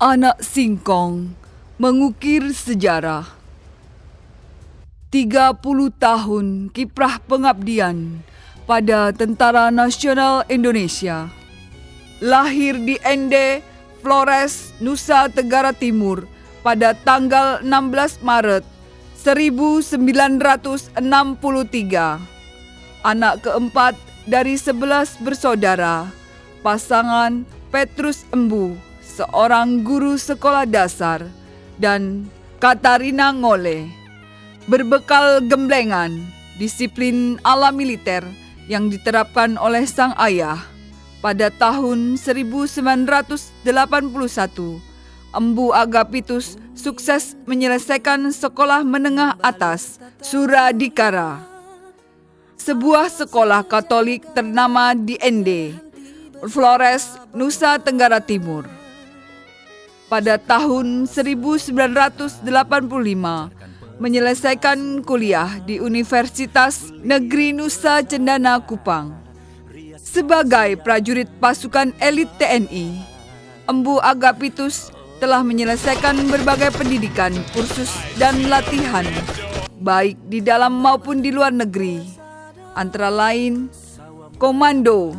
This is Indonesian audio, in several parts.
Anak Singkong mengukir sejarah. 30 tahun kiprah pengabdian pada Tentara Nasional Indonesia. Lahir di Ende, Flores, Nusa Tenggara Timur pada tanggal 16 Maret 1963. Anak keempat dari 11 bersaudara, pasangan Petrus Embu, seorang guru sekolah dasar, dan Katarina Ngole. Berbekal gemblengan, disiplin ala militer yang diterapkan oleh sang ayah, pada tahun 1981, Embu Agapitus sukses menyelesaikan sekolah menengah atas Suradikara, sebuah sekolah Katolik ternama di Ende, Flores, Nusa Tenggara Timur. Pada tahun 1985, menyelesaikan kuliah di Universitas Negeri Nusa Cendana Kupang. Sebagai prajurit pasukan elit TNI, Embu Agapitus telah menyelesaikan berbagai pendidikan, kursus, dan latihan, baik di dalam maupun di luar negeri, antara lain komando,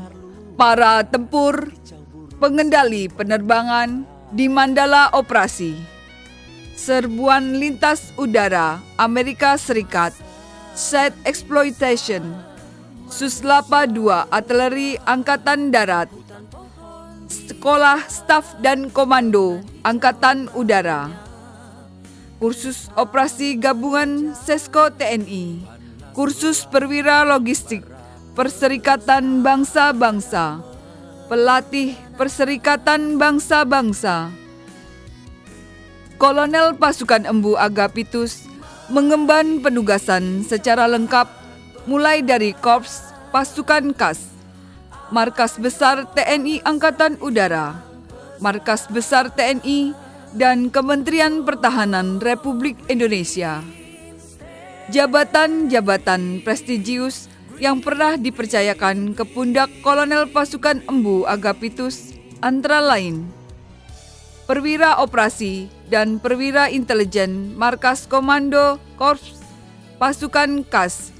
para tempur, pengendali penerbangan di Mandala Operasi, serbuan lintas udara Amerika Serikat, Set Exploitation, Suslapa II Artileri Angkatan Darat, Sekolah Staf dan Komando Angkatan Udara, kursus operasi gabungan Sesko TNI, kursus perwira logistik Perserikatan Bangsa-Bangsa, pelatih Perserikatan Bangsa-Bangsa. Kolonel pasukan Embu Agapitus mengemban penugasan secara lengkap mulai dari Korps Pasukan Kas, Markas Besar TNI Angkatan Udara, Markas Besar TNI, dan Kementerian Pertahanan Republik Indonesia. Jabatan-jabatan prestigius yang pernah dipercayakan ke pundak Kolonel pasukan Embu Agapitus antara lain Perwira Operasi dan Perwira Intelijen Markas Komando Korps Pasukan Kas,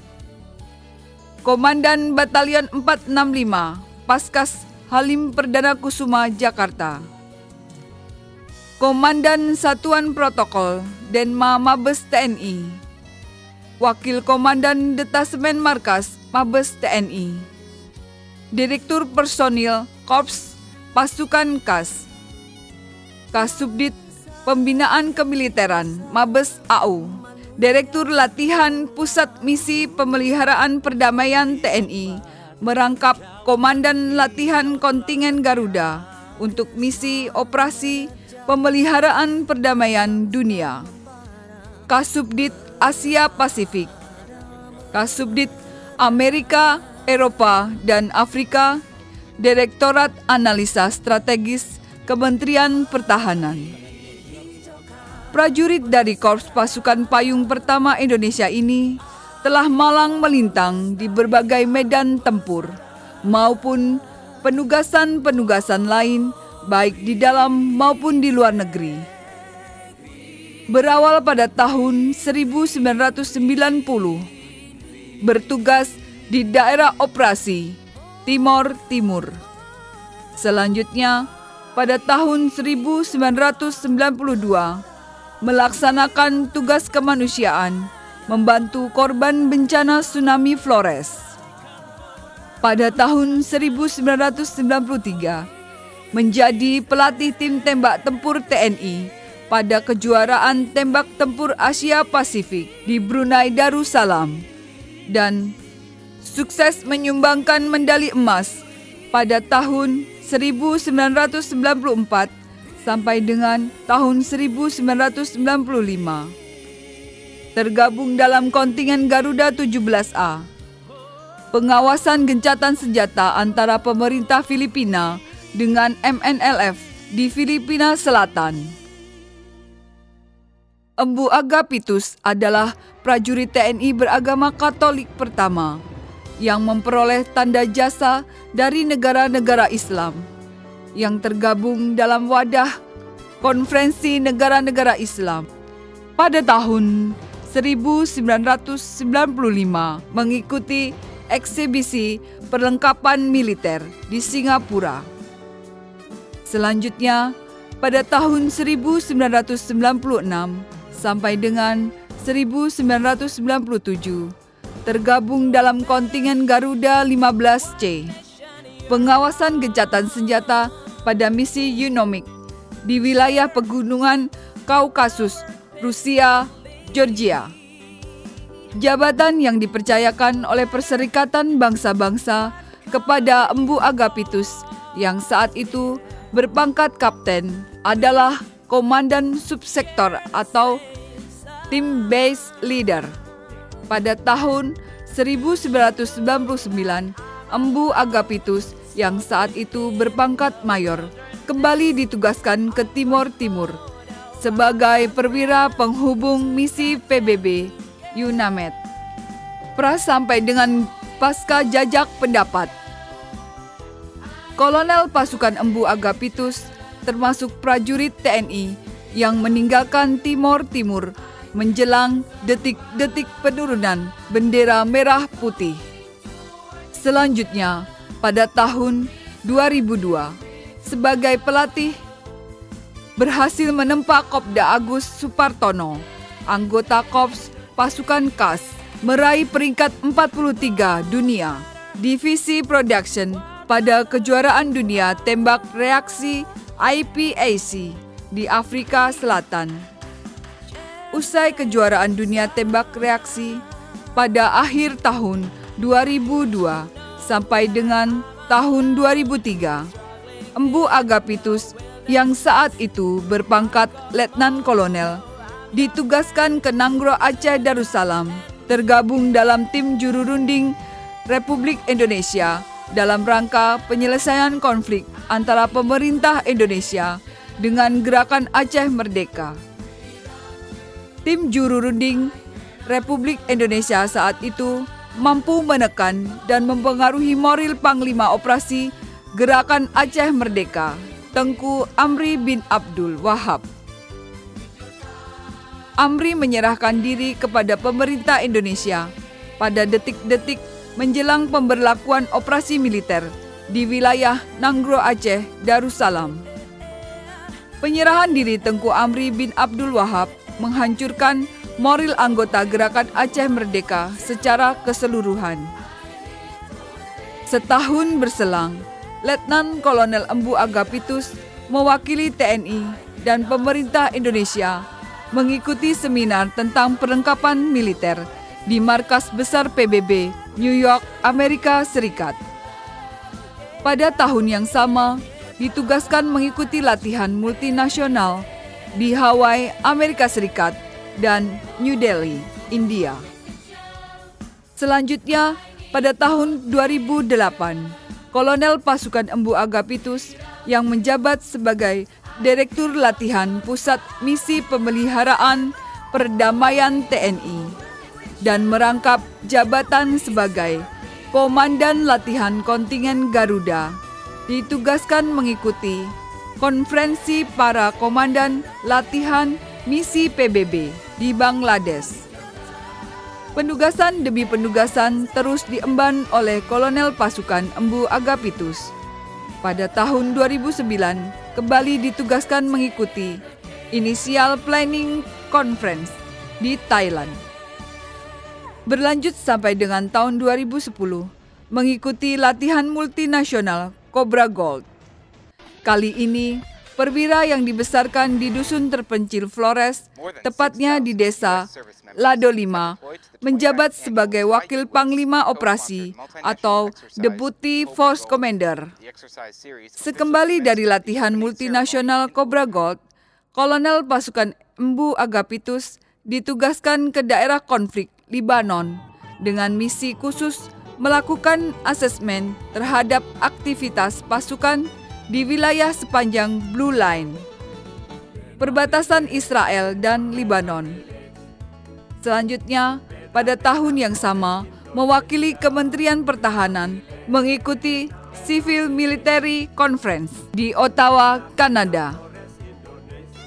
Komandan Batalion 465 Paskas Halim Perdana Kusuma Jakarta, Komandan Satuan Protokol Denma Mabes TNI, Wakil Komandan Detasemen Markas Mabes TNI, Direktur Personil Korps Pasukan Kas, Kasubdit Pembinaan Kemiliteran Mabes AU, Direktur Latihan Pusat Misi Pemeliharaan Perdamaian TNI merangkap Komandan Latihan Kontingen Garuda untuk misi operasi pemeliharaan perdamaian dunia, Kasubdit Asia Pasifik, Kasubdit Amerika, Eropa, dan Afrika, Direktorat Analisa Strategis Kementerian Pertahanan. Prajurit dari Korps Pasukan Payung Pertama Indonesia ini telah malang melintang di berbagai medan tempur maupun penugasan-penugasan lain, baik di dalam maupun di luar negeri. Berawal pada tahun 1990, bertugas di daerah operasi Timor Timur. Selanjutnya, pada tahun 1992, melaksanakan tugas kemanusiaan membantu korban bencana tsunami Flores. Pada tahun 1993, menjadi pelatih tim tembak tempur TNI pada kejuaraan tembak tempur Asia Pasifik di Brunei Darussalam, dan sukses menyumbangkan medali emas pada tahun 1994 sampai dengan tahun 1995. Tergabung dalam kontingen Garuda 17A. Pengawasan gencatan senjata antara pemerintah Filipina dengan MNLF di Filipina Selatan. Embu Agapitus adalah prajurit TNI beragama Katolik pertama yang memperoleh tanda jasa dari negara-negara Islam yang tergabung dalam wadah Konferensi Negara-Negara Islam. Pada tahun 1995 mengikuti eksibisi perlengkapan militer di Singapura. Selanjutnya, pada tahun 1996 sampai dengan 1997, tergabung dalam kontingen Garuda 15C, pengawasan gencatan senjata pada misi UNOMIC di wilayah pegunungan Kaukasus, Rusia, Georgia. Jabatan yang dipercayakan oleh Perserikatan Bangsa-Bangsa kepada Embu Agapitus yang saat itu berpangkat kapten adalah Komandan Subsektor atau Team Base Leader. Pada tahun 1999, Embu Agapitus yang saat itu berpangkat mayor kembali ditugaskan ke Timor Timur sebagai perwira penghubung misi PBB UNAMED. Sampai dengan pasca jajak pendapat. Kolonel pasukan Embu Agapitus termasuk prajurit TNI yang meninggalkan Timor Timur menjelang detik-detik penurunan bendera merah putih. Selanjutnya, pada tahun 2002, sebagai pelatih, berhasil menempa Kopda Agus Supartono, anggota Korps Pasukan KAS, meraih peringkat 43 dunia, Divisi Production pada kejuaraan dunia tembak reaksi IPAC di Afrika Selatan. Usai kejuaraan dunia tembak reaksi pada akhir tahun 2002 sampai dengan tahun 2003, Embu Agapitus yang saat itu berpangkat Letnan Kolonel ditugaskan ke Nanggro Aceh Darussalam, tergabung dalam tim juru runding Republik Indonesia dalam rangka penyelesaian konflik antara pemerintah Indonesia dengan Gerakan Aceh Merdeka. Tim juru runding Republik Indonesia saat itu mampu menekan dan mempengaruhi moral Panglima Operasi Gerakan Aceh Merdeka, Tengku Amri bin Abdul Wahab. Amri menyerahkan diri kepada pemerintah Indonesia pada detik-detik menjelang pemberlakuan operasi militer di wilayah Nanggro Aceh Darussalam. Penyerahan diri Tengku Amri bin Abdul Wahab menghancurkan moral anggota Gerakan Aceh Merdeka secara keseluruhan. Setahun berselang, Letnan Kolonel Embu Agapitus mewakili TNI dan pemerintah Indonesia mengikuti seminar tentang perlengkapan militer di Markas Besar PBB, New York, Amerika Serikat. Pada tahun yang sama, ditugaskan mengikuti latihan multinasional di Hawaii, Amerika Serikat, dan New Delhi, India. Selanjutnya, pada tahun 2008, Kolonel Pasukan Embu Agapitus yang menjabat sebagai Direktur Latihan Pusat Misi Pemeliharaan Perdamaian TNI dan merangkap jabatan sebagai Komandan Latihan Kontingen Garuda, ditugaskan mengikuti Konferensi Para Komandan Latihan Misi PBB di Bangladesh. Penugasan demi penugasan terus diemban oleh Kolonel Pasukan Embu Agapitus. Pada tahun 2009, kembali ditugaskan mengikuti Initial Planning Conference di Thailand. Berlanjut sampai dengan tahun 2010, mengikuti latihan multinasional Cobra Gold. Kali ini, perwira yang dibesarkan di dusun terpencil Flores, tepatnya di desa Lado 5, menjabat sebagai Wakil Panglima Operasi atau Deputy Force Commander. Sekembali dari latihan multinasional Cobra Gold, Kolonel Pasukan Embu Agapitus ditugaskan ke daerah konflik Libanon dengan misi khusus melakukan asesmen terhadap aktivitas pasukan di wilayah sepanjang Blue Line, perbatasan Israel dan Libanon. Selanjutnya, pada tahun yang sama, mewakili Kementerian Pertahanan mengikuti Civil Military Conference di Ottawa, Kanada.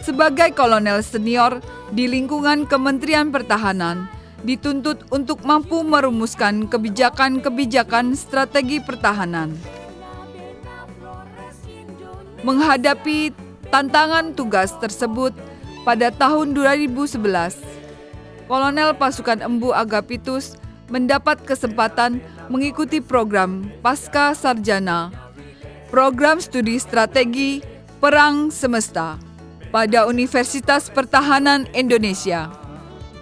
Sebagai kolonel senior di lingkungan Kementerian Pertahanan, dituntut untuk mampu merumuskan kebijakan-kebijakan strategi pertahanan. Menghadapi tantangan tugas tersebut, pada tahun 2011, Kolonel Pasukan Embu Agapitus mendapat kesempatan mengikuti program Pasca Sarjana, Program Studi Strategi Perang Semesta pada Universitas Pertahanan Indonesia.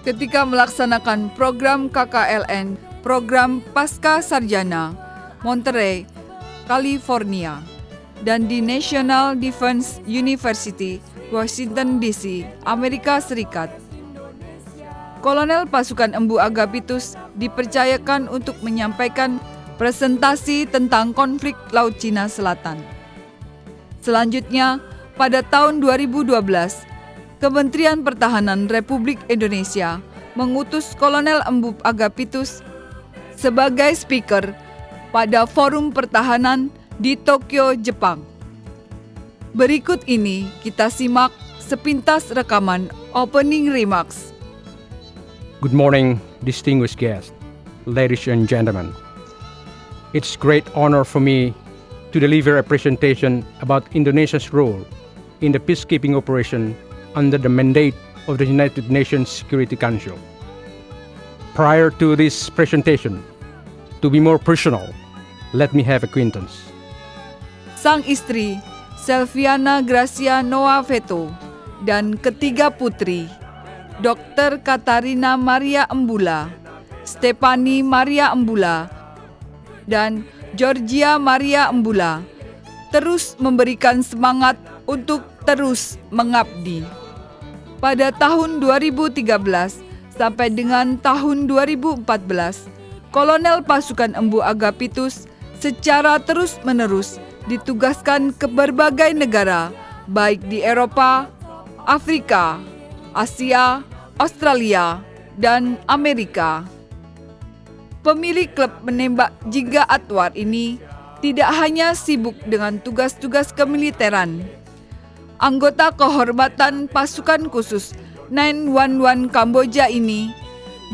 Ketika melaksanakan program KKLN, Program Pasca Sarjana, Monterey, California, dan di National Defense University, Washington DC, Amerika Serikat. Kolonel Pasukan Embu Agapitus dipercayakan untuk menyampaikan presentasi tentang konflik Laut Cina Selatan. Selanjutnya, pada tahun 2012, Kementerian Pertahanan Republik Indonesia mengutus Kolonel Embu Agapitus sebagai speaker pada Forum Pertahanan di Tokyo, Jepang. Berikut ini kita simak sepintas rekaman opening remarks. Good morning, distinguished guests, ladies and gentlemen. It's great honor for me to deliver a presentation about Indonesia's role in the peacekeeping operation under the mandate of the United Nations Security Council. Prior to this presentation, to be more personal, let me have acquaintance. Sang istri, Selviana Gracia Noa Veto, dan ketiga putri, Dr. Katarina Maria Embula, Stefani Maria Embula, dan Georgia Maria Embula, terus memberikan semangat untuk terus mengabdi. Pada tahun 2013 sampai dengan tahun 2014, Kolonel Pasukan Embu Agapitus secara terus-menerus ditugaskan ke berbagai negara, baik di Eropa, Afrika, Asia, Australia, dan Amerika. Pemilik klub menembak Jingga Atwar ini tidak hanya sibuk dengan tugas-tugas kemiliteran. Anggota kehormatan pasukan khusus 911 Kamboja ini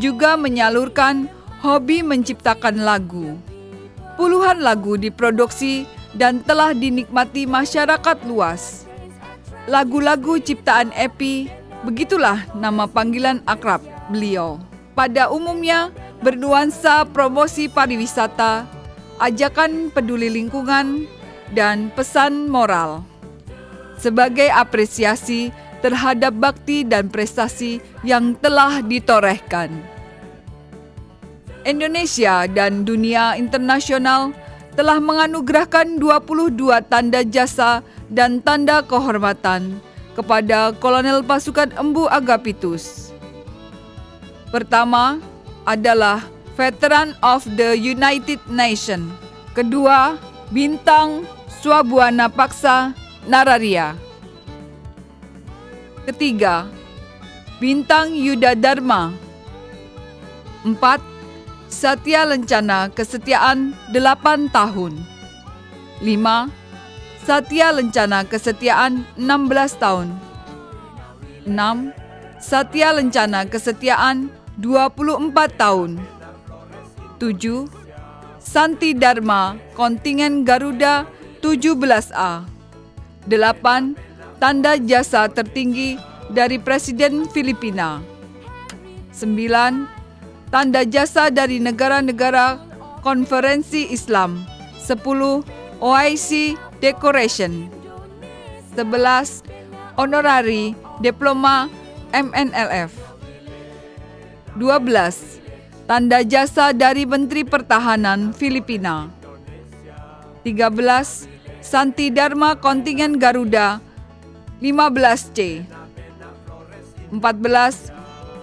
juga menyalurkan hobi menciptakan lagu. Puluhan lagu diproduksi dan telah dinikmati masyarakat luas. Lagu-lagu ciptaan Epi, begitulah nama panggilan akrab beliau. Pada umumnya bernuansa promosi pariwisata, ajakan peduli lingkungan, dan pesan moral. Sebagai apresiasi terhadap bakti dan prestasi yang telah ditorehkan, Indonesia dan dunia internasional telah menganugerahkan 22 tanda jasa dan tanda kehormatan kepada Kolonel Pasukan Embu Agapitus. Pertama adalah Veteran of the United Nations. Kedua, Bintang Swabuana Paksa Nararia. Ketiga, Bintang Yuda Dharma. 4. Satya Lencana Kesetiaan 8 tahun. 5. Satya Lencana Kesetiaan 16 tahun. 6. Satya Lencana Kesetiaan 24 tahun. 7. Santi Dharma Kontingen Garuda 17A. 8. Tanda jasa tertinggi dari Presiden Filipina. 9. Tanda jasa dari negara-negara Konferensi Islam. 10. OIC Decoration. 11. Honorari Diploma MNLF. 12. Tanda jasa dari Menteri Pertahanan Filipina. 13. Santi Dharma Kontingen Garuda 15C. 14.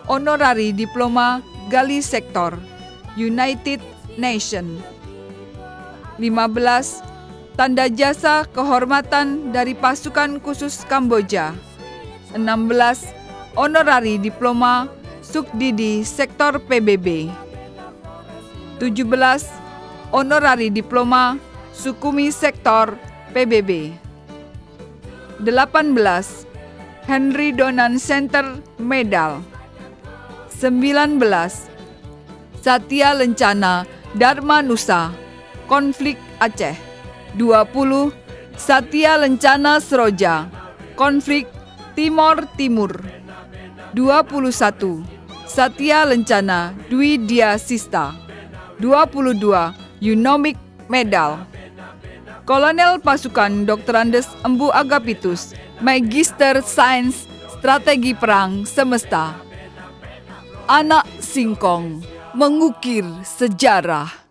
Honorari Diploma Gali Sektor United Nations. 15. Tanda jasa kehormatan dari Pasukan Khusus Kamboja. 16. Honorari Diploma Sukdidi Sektor PBB. 17. Honorari Diploma Sukumi Sektor PBB. 18. Henry Donan Center Medal. 19. Satya Lencana Dharma Nusa, Konflik Aceh. 20. Satya Lencana Seroja, Konflik Timor Timur. 21. Satya Lencana Dwi Dia Sista. 22. Eunomic Medal. Kolonel Pasukan Dr. Andes Embu Agapitus, Magister Sains Strategi Perang Semesta. Anak Singkong mengukir sejarah.